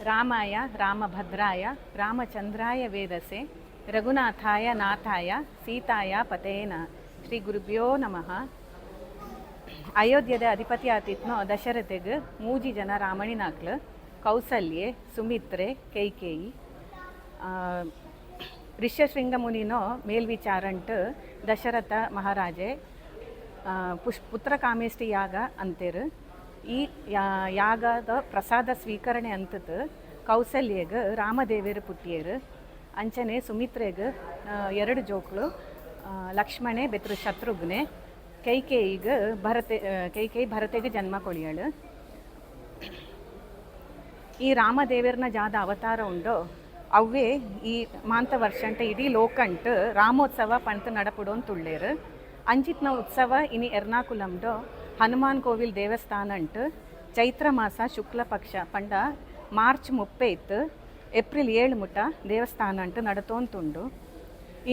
ರಾಮಾಯ ರಾಮಭದ್ರಾಯ ರಾಮಚಂದ್ರಾಯ ವೇದಸೆ ರಘುನಾಥಾಯ ನಾಥಾಯ ಸೀತಾಯ ಪತೇನ ಶ್ರೀ ಗುರುಭ್ಯೋ ನಮಃ. ಅಯೋಧ್ಯದ ಅಧಿಪತಿ ಆತಿತ್ನೋ ದಶರಥೆಗೆ ಮೂಜಿ ಜನ ರಾಮಣಿನಾಕ್ಲು ಕೌಸಲ್ಯೆ ಸುಮಿತ್ರೆ ಕೈಕೇಯಿ. ಋಷ್ಯಶೃಂಗ ಮುನಿನೋ ಮೇಲ್ವಿಚಾರಂಟು ದಶರಥ ಮಹಾರಾಜೆ ಪುತ್ರ ಕಾಮೇಷ್ಟಿ ಯಾಗ ಅಂತೇರು. ಈ ಯಾಗದ ಪ್ರಸಾದ ಸ್ವೀಕರಣೆ ಅಂತದ್ದು ಕೌಸಲ್ಯಗೆ ರಾಮದೇವರು ಪುಟ್ಟಿಯರು. ಅಂಚನೆ ಸುಮಿತ್ರೆಗೆ 2 ಜೋಕ್ಳು, ಲಕ್ಷ್ಮಣೆ ಬೆತ್ರ ಶತ್ರುಘ್ನೆ, ಕೈಕೇಯಿ ಭರತೆಗೆ ಜನ್ಮ ಕೊಳಿಯಳು. ಈ ರಾಮದೇವರನ ಜಾದ ಅವತಾರ ಉಂಡೋ ಅವೇ ಈ ಮಾಂತ ವರ್ಷಂಟ ಇಡೀ ಲೋಕಂಟು ರಾಮೋತ್ಸವ ಪಂತ ನಡಪುಡೋನ್ ತುಳ್ಳೇರು. ಅಂಚಿತ್ನ ಉತ್ಸವ ಇನಿ ಎರ್ನಾಕುಲಂಡೋ ಹನುಮಾನ್ ಕೋವಿಲ್ ದೇವಸ್ಥಾನ ಅಂಟು ಚೈತ್ರ ಮಾಸ ಶುಕ್ಲ ಪಕ್ಷ ಪಂಡ ಮಾರ್ಚ್ 30 ಏಪ್ರಿಲ್ 7 ಮುಟ ದೇವಸ್ಥಾನ ಅಂಟು ನಡತೋಂತುಂಡು.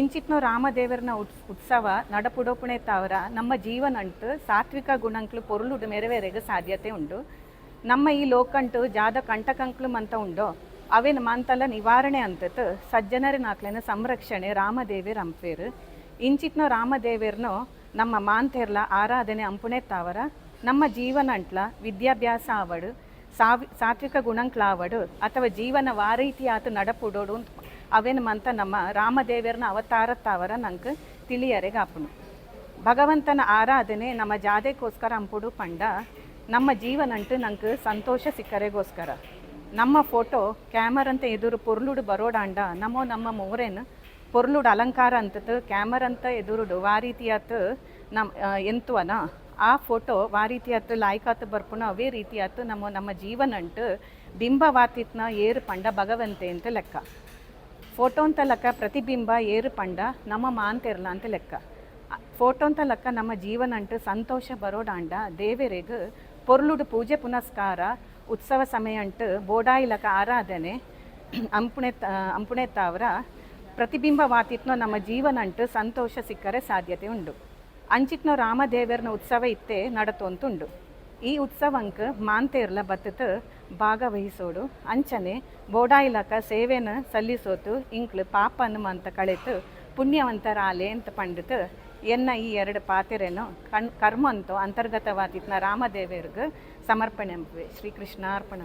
ಇಂಚಿತ್ನೋ ರಾಮದೇವರನ ಉತ್ಸವ ನಡಪುಡೋಪುಣೆ ತಾವರ ನಮ್ಮ ಜೀವನ ಅಂಟು ಸಾತ್ವಿಕ ಗುಣಂಕ್ಲು ಪೊರುಳುಡು ಮೆರವೇರೆಗೆ ಸಾಧ್ಯತೆ ಉಂಡು. ನಮ್ಮ ಈ ಲೋಕಂಟು ಜಾದ ಕಂಟಕಂಕ್ಲು ಮಂತ ಉಂಡೋ ಅವೇನ ಮಂತಲ ನಿವಾರಣೆ ಅಂತದ್ದು ಸಜ್ಜನರ ನಾಕ್ಲೆನ ಸಂರಕ್ಷಣೆ ರಾಮದೇವೇರ್ ಅಂಪೇರು. ಇಂಚಿತ್ನೋ ರಾಮದೇವೇರ್ನೋ ನಮ್ಮ ಮಾಂತೆರ್ಲ ಆರಾಧನೆ ಅಂಪುಣೆ ತಾವರ ನಮ್ಮ ಜೀವನ ಅಂಟ್ಲ ವಿದ್ಯಾಭ್ಯಾಸ ಆವಡು ಸಾತ್ವಿಕ ಗುಣಂಕ್ಲ ಆವಡು ಅಥವಾ ಜೀವನ ವಾರೀತಿ ಆತು ನಡಪುಡೋಡು ಅವೇನು ಮಂತ ನಮ್ಮ ರಾಮದೇವರನ ಅವತಾರ ತಾವರ ನಂಗೆ ತಿಳಿಯರೆಗೆ ಆಪುಣು. ಭಗವಂತನ ಆರಾಧನೆ ನಮ್ಮ ಜಾದೆಗೋಸ್ಕರ ಅಂಪುಡು ಪಂಡ ನಮ್ಮ ಜೀವನ ಅಂಟು ನಂಗೆ ಸಂತೋಷ ಸಿಕ್ಕರೆಗೋಸ್ಕರ. ನಮ್ಮ ಫೋಟೋ ಕ್ಯಾಮರಂತ ಎದುರು ಪೊರ್ಲುಡು ಬರೋಡಾಂಡ ನಮ್ಮ ಮೋರೇನು ಪೊರ್ಲುಡು ಅಲಂಕಾರ ಅಂತದ್ದು ಕ್ಯಾಮರಂತ ಎದುರುಡು ವಾರೀತಿಯಾತು ಎಂತುವನ ಆ ಫೋಟೋ ವಾರೀತಿಯಾತು ಲಾಯ್ಕಾತು ಬರ್ಪುಣ ಅವೇ ರೀತಿಯಾತು ನಮ್ಮ ಜೀವನ ಅಂಟು ಬಿಂಬವಾತಿತ್ನ ಏರು ಪಂಡ ಭಗವಂತೆ ಅಂತ ಲೆಕ್ಕ. ಫೋಟೋ ಅಂತ ಲೆಕ್ಕ ಪ್ರತಿಬಿಂಬ ಏರು ಪಂಡ ನಮ್ಮ ಮಾಂತೆರ್ಲ ಅಂತ ಲೆಕ್ಕ. ಫೋಟೋ ಅಂತ ಲೆಕ್ಕ ನಮ್ಮ ಜೀವನ ಅಂಟು ಸಂತೋಷ ಬರೋಡಾಂಡ ದೇವರಿಗೆ ಪೊರ್ಲುಡು ಪೂಜೆ ಪುನಸ್ಕಾರ ಉತ್ಸವ ಸಮಯ ಅಂಟು ಬೋಡಾಯಿಲಕ ಆರಾಧನೆ ಅಂಪುಣೆ ತಾವರ ಪ್ರತಿಬಿಂಬವಾತಿತ್ನೋ ನಮ್ಮ ಜೀವನ ಅಂಟು ಸಂತೋಷ ಸಿಕ್ಕರೆ ಸಾಧ್ಯತೆ ಉಂಡು. ಅಂಚಿತ್ನೋ ರಾಮದೇವರನ ಉತ್ಸವ ಇತ್ತೆ ನಡತೊಂತುಂಡು. ಈ ಉತ್ಸವಂಕ್ ಮಾಂತೇರ್ಲ ಬತ್ತತು ಭಾಗವಹಿಸೋಡು ಅಂಚನೆ ಬೋಡಾಯಿಲಕ ಸೇವೆನ ಸಲ್ಲಿಸೋತು ಇಂಕ್ಲು ಪಾಪನು ಅಂತ ಕಳೆತು ಪುಣ್ಯವಂತರಾಲೆ ಅಂತ ಪಂಡಿತು ಎನ್ನ ಈ 2 ಪಾತೆರೇನೋ ಕರ್ಮ ಅಂತೋ ಅಂತರ್ಗತವಾತಿತ್ನ ರಾಮದೇವರಿಗೆ ಸಮರ್ಪಣೆ ಅಂಪುವೆ. ಶ್ರೀಕೃಷ್ಣಾರ್ಪಣ.